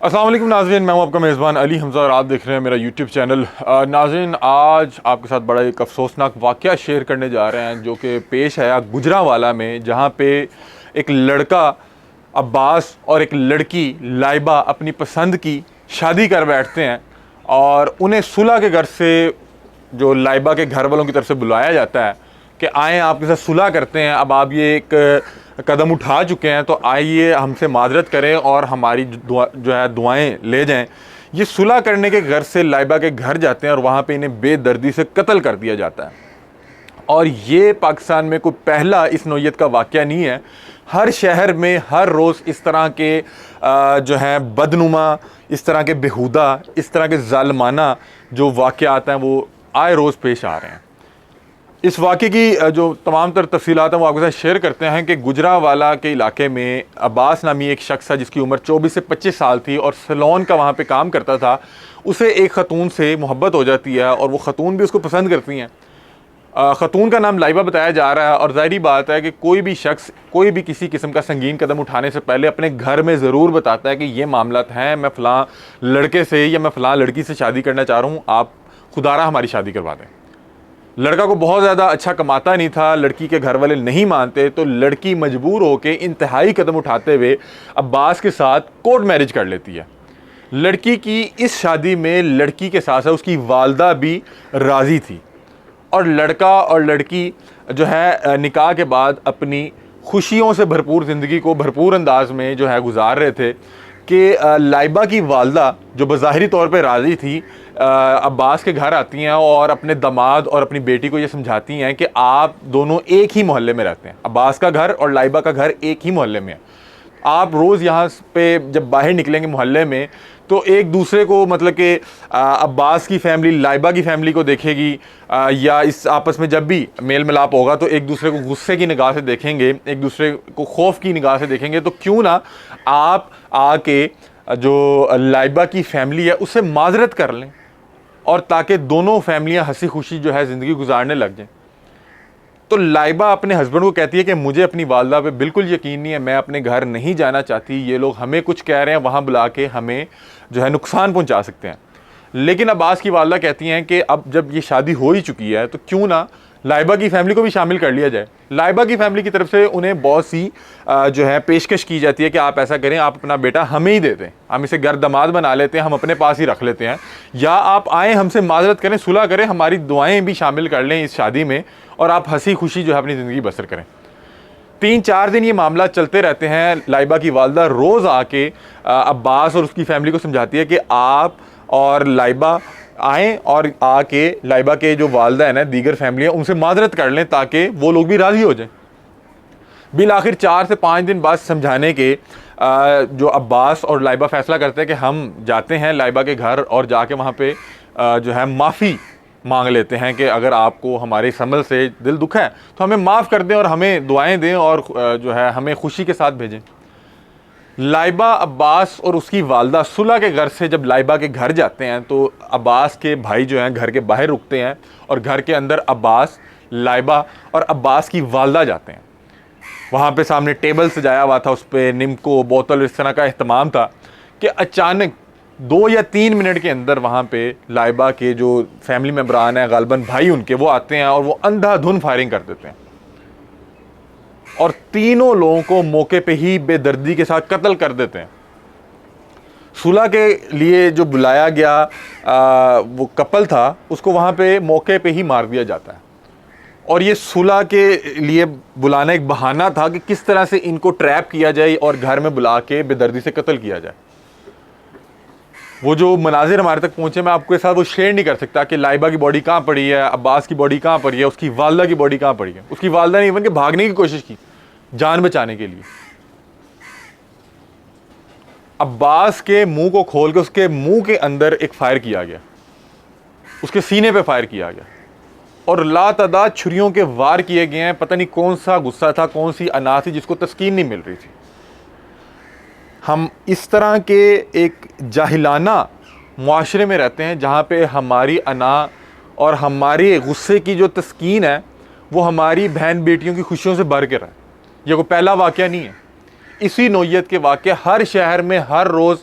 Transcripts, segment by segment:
अस्सलाम वालेकुम नाज़रीन, मैं हूं आपका मेज़बान अली हमज़ा और आप देख रहे हैं मेरा यूट्यूब चैनल। नाज़रीन, आज आपके साथ बड़ा एक अफसोसनाक वाक़या शेयर करने जा रहे हैं जो कि पेश आया गुजरांवाला में, जहां पे एक लड़का अब्बास और एक लड़की लाइबा अपनी पसंद की शादी कर बैठते हैं और उन्हें सुलह के घर से, जो लाइबा के घर वालों की तरफ से बुलाया जाता है कि आएँ आपके साथ सुलह करते हैं। अब आप ये एक कदम उठा चुके हैं तो आइए हमसे माजरत करें और हमारी जो है दुआएं ले जाएं। ये सुलह करने के घर से लाइबा के घर जाते हैं और वहाँ पे इन्हें बेदर्दी से कत्ल कर दिया जाता है। और ये पाकिस्तान में कोई पहला इस नौइयत का वाक़या नहीं है। हर शहर में हर रोज़ इस तरह के जो है बदनुमा, इस तरह के बेहुदा, इस तरह के ज़ालिमाना जो वाक़यात हैं वो आए रोज़ पेश आ रहे हैं। इस वाक़े की जो तमाम तर तफ़सीलात हैं वो आपके साथ शेयर करते हैं कि गुजरांवाला के इलाके में अब्बास नामी एक शख्स था जिसकी उम्र 24 से 25 साल थी और सैलून का वहाँ पे काम करता था। उसे एक ख़तून से मोहब्बत हो जाती है और वो ख़तून भी उसको पसंद करती हैं। ख़तून का नाम लाइबा बताया जा रहा है और ज़ाहिरी बात है कि कोई भी शख्स कोई भी किसी किस्म का संगीन कदम उठाने से पहले अपने घर में ज़रूर बताता है कि ये मामलात हैं, मैं फ़लाँ लड़के से या मैं फ़लाँ लड़की से शादी करना चाह रहा हूँ, आप खुदारा हमारी शादी करवा दें। लड़का को बहुत ज़्यादा अच्छा कमाता नहीं था, लड़की के घर वाले नहीं मानते, तो लड़की मजबूर होकर इंतहाई कदम उठाते हुए अब्बास के साथ कोर्ट मैरिज कर लेती है। लड़की की इस शादी में लड़की के साथ साथ उसकी वालदा भी राज़ी थी और लड़का और लड़की जो है निकाह के बाद अपनी खुशियों से भरपूर ज़िंदगी को भरपूर अंदाज में जो है गुजार रहे थे कि लाइबा की वालदा जो बज़ाहिरी तौर पे राज़ी थी अब्बास के घर आती हैं और अपने दामाद और अपनी बेटी को ये समझाती हैं कि आप दोनों एक ही मोहल्ले में रहते हैं। अब्बास का घर और लाइबा का घर एक ही मोहल्ले में है। आप रोज़ यहाँ पे जब बाहर निकलेंगे मोहल्ले में तो एक दूसरे को, मतलब कि अब्बास की फ़ैमिली लाइबा की फ़ैमिली को देखेगी या इस आपस में जब भी मेल मिलाप होगा तो एक दूसरे को गुस्से की निगाह से देखेंगे, एक दूसरे को खौफ की निगाह से देखेंगे। तो क्यों ना आप आके जो लाइबा की फ़ैमिली है उससे माजरत कर लें और ताकि दोनों फैमिलियां हंसी खुशी जो है ज़िंदगी गुजारने लग जाएं। तो लाइबा अपने हस्बैंड को कहती है कि मुझे अपनी वालदा पे बिल्कुल यकीन नहीं है, मैं अपने घर नहीं जाना चाहती, ये लोग हमें कुछ कह रहे हैं, वहाँ बुला के हमें जो है नुकसान पहुँचा सकते हैं। लेकिन अब्बास की वालदा कहती हैं कि अब जब ये शादी हो ही चुकी है तो क्यों ना लाइबा की फ़ैमिली को भी शामिल कर लिया जाए। लाइबा की फ़ैमिली की तरफ से उन्हें बहुत सी जो है पेशकश की जाती है कि आप ऐसा करें, आप अपना बेटा हमें ही दे दें, हम इसे घर दामाद बना लेते हैं, हम अपने पास ही रख लेते हैं, या आप आएँ हमसे माजरत करें, सुलह करें, हमारी दुआएँ भी शामिल कर लें इस शादी में और आप हंसी खुशी जो है अपनी ज़िंदगी बसर करें। 3-4 दिन ये मामला चलते रहते हैं। लाइबा की वालदा रोज़ आके अब्बास और उसकी फ़ैमिली को समझाती है कि आप और लाइबा आएँ और आके लाइबा के जो वालदा है ना, दीगर फैमिली है, उनसे माजरत कर लें ताकि वो लोग भी राज़ी हो जाएं। बिल आखिर 4 से 5 दिन बाद समझाने के जो अब्बास और लाइबा फ़ैसला करते हैं कि हम जाते हैं लाइबा के घर और जाके वहाँ पे जो है माफ़ी मांग लेते हैं कि अगर आपको हमारे इस अमल से दिल दुखा है तो हमें माफ़ कर दें और हमें दुआएं दें और जो है हमें खुशी के साथ भेजें। लाइबा, अब्बास और उसकी वालदा सुलह के घर से जब लाइबा के घर जाते हैं तो अब्बास के भाई जो हैं घर के बाहर रुकते हैं और घर के अंदर अब्बास, लाइबा और अब्बास की वालदा जाते हैं। वहाँ पे सामने टेबल सजाया हुआ था, उस पर निम्को, बोतल, इस तरह का अहतमाम था कि अचानक 2 या 3 मिनट के अंदर वहाँ पे लाइबा के जो फैमिली मेम्बरान हैं, गालबन भाई उनके, वो आते हैं और वो अंधाधुन फायरिंग कर देते हैं और तीनों लोगों को मौके पे ही बेदर्दी के साथ कत्ल कर देते हैं। सुलह के लिए जो बुलाया गया वो कपल था उसको वहाँ पे मौके पे ही मार दिया जाता है और ये सुलह के लिए बुलाना एक बहाना था कि किस तरह से इनको ट्रैप किया जाए और घर में बुला के बेदर्दी से कत्ल किया जाए। वो जो मनाजिर हमारे तक पहुँचे मैं आपके साथ वो शेयर नहीं कर सकता कि लाइबा की बॉडी कहाँ पड़ी है, अब्बास की बॉडी कहाँ पड़ी है, उसकी वालदा की बॉडी कहाँ पड़ी है। उसकी वालदा ने इवन के भागने की कोशिश की जान बचाने के लिए। अब्बास के मुंह को खोल के उसके मुंह के अंदर एक फायर किया गया, उसके सीने पे फायर किया गया और लातादाद छुरियों के वार किए गए हैं। पता नहीं कौन सा गुस्सा था, कौन सी अना थी जिसको तस्कीन नहीं मिल रही थी। हम इस तरह के एक जाहिलाना मुआशरे में रहते हैं जहाँ पे हमारी अना और हमारे गुस्से की जो तस्कीन है वो हमारी बहन बेटियों की खुशियों से भर के रहा है। ये कोई पहला वाक़या नहीं है। इसी नौइयत के वाक़े हर शहर में हर रोज़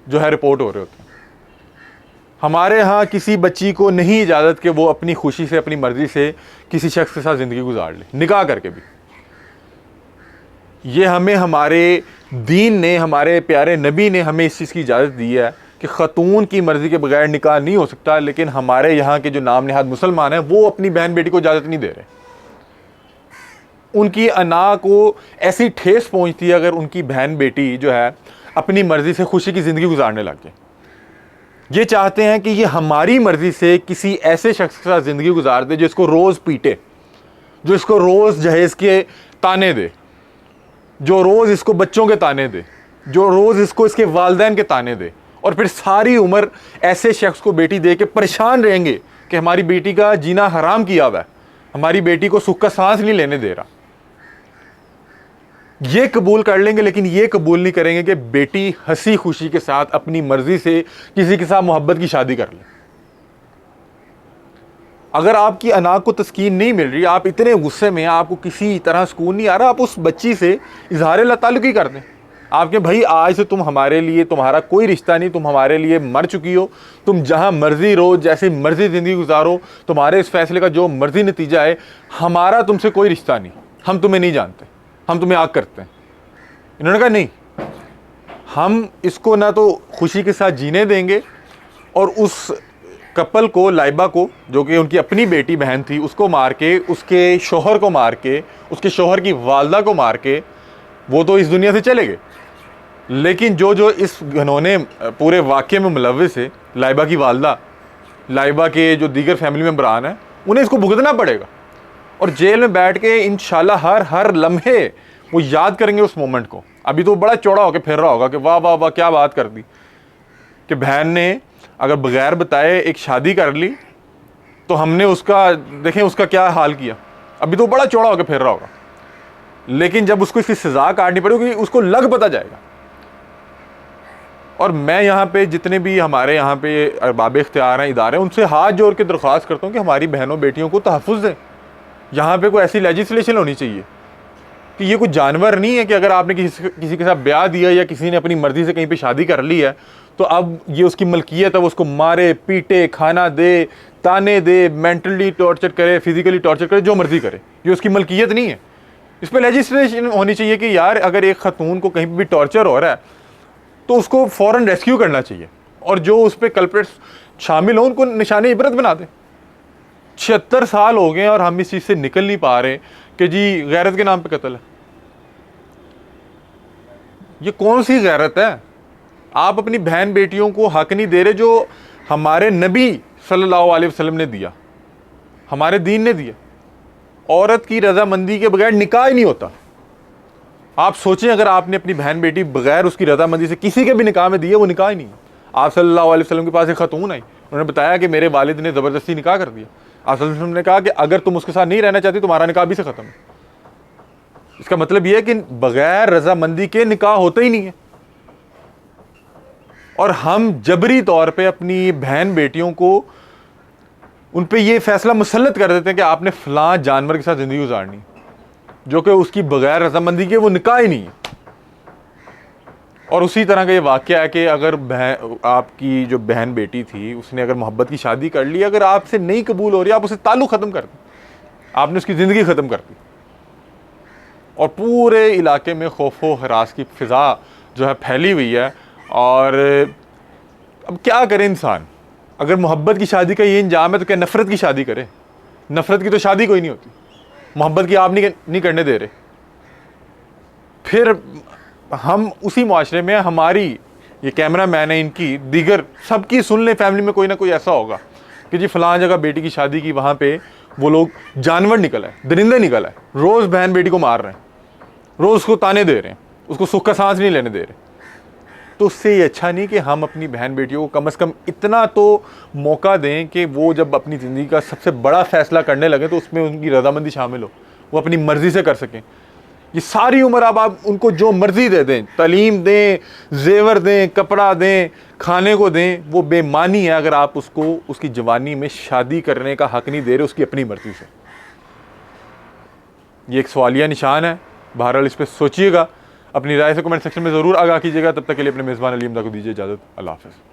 जो है रिपोर्ट हो रहे होते हैं। हमारे यहाँ किसी बच्ची को नहीं इजाज़त कि वो अपनी खुशी से, अपनी मर्ज़ी से किसी शख्स के साथ ज़िंदगी गुजार ले, निकाह करके भी। ये हमें हमारे दीन ने, हमारे प्यारे नबी ने हमें इस चीज़ की इजाज़त दी है कि ख़तून की मर्ज़ी के बगैर निकाह नहीं हो सकता। लेकिन हमारे यहाँ के जो नाम नहाद मुसलमान हैं वो अपनी बहन बेटी को इजाज़त नहीं दे रहे। उनकी अना को ऐसी ठेस पहुँचती है अगर उनकी बहन बेटी जो है अपनी मर्ज़ी से खुशी की ज़िंदगी गुजारने लग जाए। ये चाहते हैं कि ये हमारी मर्ज़ी से किसी ऐसे शख्स के साथ ज़िंदगी गुजार दे जो इसको रोज़ पीटे, जो इसको रोज़ जहेज़ के ताने दे, जो रोज़ इसको बच्चों के ताने दे, जो रोज़ इसको इसके वालिदैन के ताने दे, और फिर सारी उम्र ऐसे शख्स को बेटी दे के परेशान रहेंगे कि हमारी बेटी का जीना हराम किया हुआ है, हमारी बेटी को सुख का सांस नहीं लेने दे रहा। ये कबूल कर लेंगे लेकिन ये कबूल नहीं करेंगे कि बेटी हंसी खुशी के साथ अपनी मर्जी से किसी के साथ मोहब्बत की शादी कर ले। अगर आपकी अना को तस्कीन नहीं मिल रही, आप इतने गुस्से में, आपको किसी तरह सुकून नहीं आ रहा, आप उस बच्ची से इजहार ताल्लुक ही कर दें। आपके भाई आज से तुम हमारे लिए, तुम्हारा कोई रिश्ता नहीं, तुम हमारे लिए मर चुकी हो, तुम जहाँ मर्जी रहो, जैसे मर्जी ज़िंदगी गुजारो, तुम्हारे इस फैसले का जो मर्जी नतीजा है, हमारा तुमसे कोई रिश्ता नहीं, हम तुम्हें नहीं जानते, हम तुम्हें आग करते हैं। इन्होंने कहा नहीं, हम इसको ना तो खुशी के साथ जीने देंगे, और उस कपल को, लाइबा को, जो कि उनकी अपनी बेटी बहन थी, उसको मार के, उसके शोहर को मार के, उसके शोहर की वालदा को मार के वो तो इस दुनिया से चले गए। लेकिन जो जो इस घनौने पूरे वाक़े में मुलव्विस है, लाइबा की वालदा, लाइबा के जो दीगर फैमिली मेम्बरान हैं, उन्हें इसको भुगतना पड़ेगा। और जेल में बैठ के इंशाल्लाह हर लम्हे वो याद करेंगे उस मोमेंट को। अभी तो बड़ा चौड़ा होकर फिर रहा होगा कि वाह वाह वाह क्या बात कर दी कि बहन ने अगर बगैर बताए एक शादी कर ली तो हमने उसका, देखें उसका क्या हाल किया। अभी तो बड़ा चौड़ा होकर फिर रहा होगा, लेकिन जब उसको इसकी सज़ा काटनी पड़ेगी उसको लग पता जाएगा। और मैं यहाँ पे जितने भी हमारे यहाँ पे अरबाब इख्तियार हैं, इदारे हैं, उनसे हाथ जोड़ के दरख्वास्त करता हूँ कि हमारी बहनों बेटियों को तहफ़्फ़ुज़ दें। यहाँ पे कोई ऐसी लेजिस्लेशन होनी चाहिए कि ये कोई जानवर नहीं है कि अगर आपने किसी के साथ ब्याह दिया या किसी ने अपनी मर्ज़ी से कहीं पे शादी कर ली है तो अब ये उसकी मलकियत है, वो उसको मारे पीटे, खाना दे, ताने दे, मेंटली टॉर्चर करे, फिजिकली टॉर्चर करे, जो मर्ज़ी करे, ये उसकी मलकियत नहीं है। इस पर लेजिस्लेशन होनी चाहिए कि यार अगर एक खतून को कहीं पर भी टॉर्चर हो रहा है तो उसको फ़ौरन रेस्क्यू करना चाहिए, और जो उस पर कल्प्रेट्स शामिल हों उनको निशाने इबरत बना दें। 76 साल हो गए और हम इस चीज़ से निकल नहीं पा रहे कि जी गैरत के नाम पे कत्ल है। ये कौन सी गैरत है? आप अपनी बहन बेटियों को हक नहीं दे रहे जो हमारे नबी सल्लल्लाहु अलैहि वसल्लम ने दिया, हमारे दीन ने दिया। औरत की रजामंदी के बगैर निकाह ही नहीं होता। आप सोचें अगर आपने अपनी बहन बेटी बगैर उसकी रजामंदी से किसी के भी निकाह में दिया, वो निकाह ही नहीं है। आप सल्लल्लाहु अलैहि वसल्लम के पास एक खतून आई, उन्होंने बताया कि मेरे वालिद ने ज़बरदस्ती निकाह कर दिया। आप सल्लल्लाहु अलैहि वसल्लम ने कहा कि अगर तुम उसके साथ नहीं रहना चाहती तुम्हारा निकाह भी से ख़त्म है। इसका मतलब यह है कि बगैर रजामंदी के निकाह होता ही नहीं है। और हम जबरी तौर पे अपनी बहन बेटियों को उन पे ये फैसला मुसल्लत कर देते हैं कि आपने फ़लाँ जानवर के साथ ज़िंदगी गुजारनी, जो कि उसकी बगैर रजामंदी के वो निकाह ही नहीं है। और उसी तरह का ये वाक़या है कि अगर आपकी जो बहन बेटी थी उसने अगर मोहब्बत की शादी कर ली, अगर आपसे नहीं कबूल हो रही, आप उसे ताल्लुक़ ख़त्म कर दें, आपने उसकी ज़िंदगी ख़त्म कर दी। और पूरे इलाके में खौफ व हरास की फ़िज़ा जो है फैली हुई है। और अब क्या करे इंसान? अगर मोहब्बत की शादी का ये इंजाम है तो क्या नफ़रत की शादी करे? नफ़रत की तो शादी कोई नहीं होती, मोहब्बत की आप नहीं करने दे रहे। फिर हम उसी मुआशरे में, हमारी ये कैमरा मैन है, इनकी दीगर सबकी सुन ले, फैमिली में कोई ना कोई ऐसा होगा कि जी फ़लाँ जगह बेटी की शादी की, वहाँ पे वो लोग जानवर निकल आए, दरिंदे निकल आए, रोज़ बहन बेटी को मार रहे हैं, रोज़ उसको ताने दे रहे हैं, उसको सुख का सांस नहीं लेने दे रहे। तो उससे ये अच्छा नहीं कि हम अपनी बहन बेटियों को कम से कम इतना तो मौका दें कि वो जब अपनी ज़िंदगी का सबसे बड़ा फ़ैसला करने लगे तो उसमें उनकी रजामंदी शामिल हो, वो अपनी मर्ज़ी से कर सकें। ये सारी उम्र अब आप उनको जो मर्ज़ी दे दें, तालीम दें, जेवर दें, कपड़ा दें, खाने को दें, वो बेमानी है अगर आप उसको उसकी जवानी में शादी करने का हक़ नहीं दे रहे उसकी अपनी मर्ज़ी से। ये एक सवालिया निशान है। बहरहाल इस पर सोचिएगा। अपनी राय से कमेंट सेक्शन में ज़रूर आगाह कीजिएगा। तब तक के लिए अपने मेज़बान अली हमजा को दीजिए इजाज़त। अल्लाह हाफ़िज़।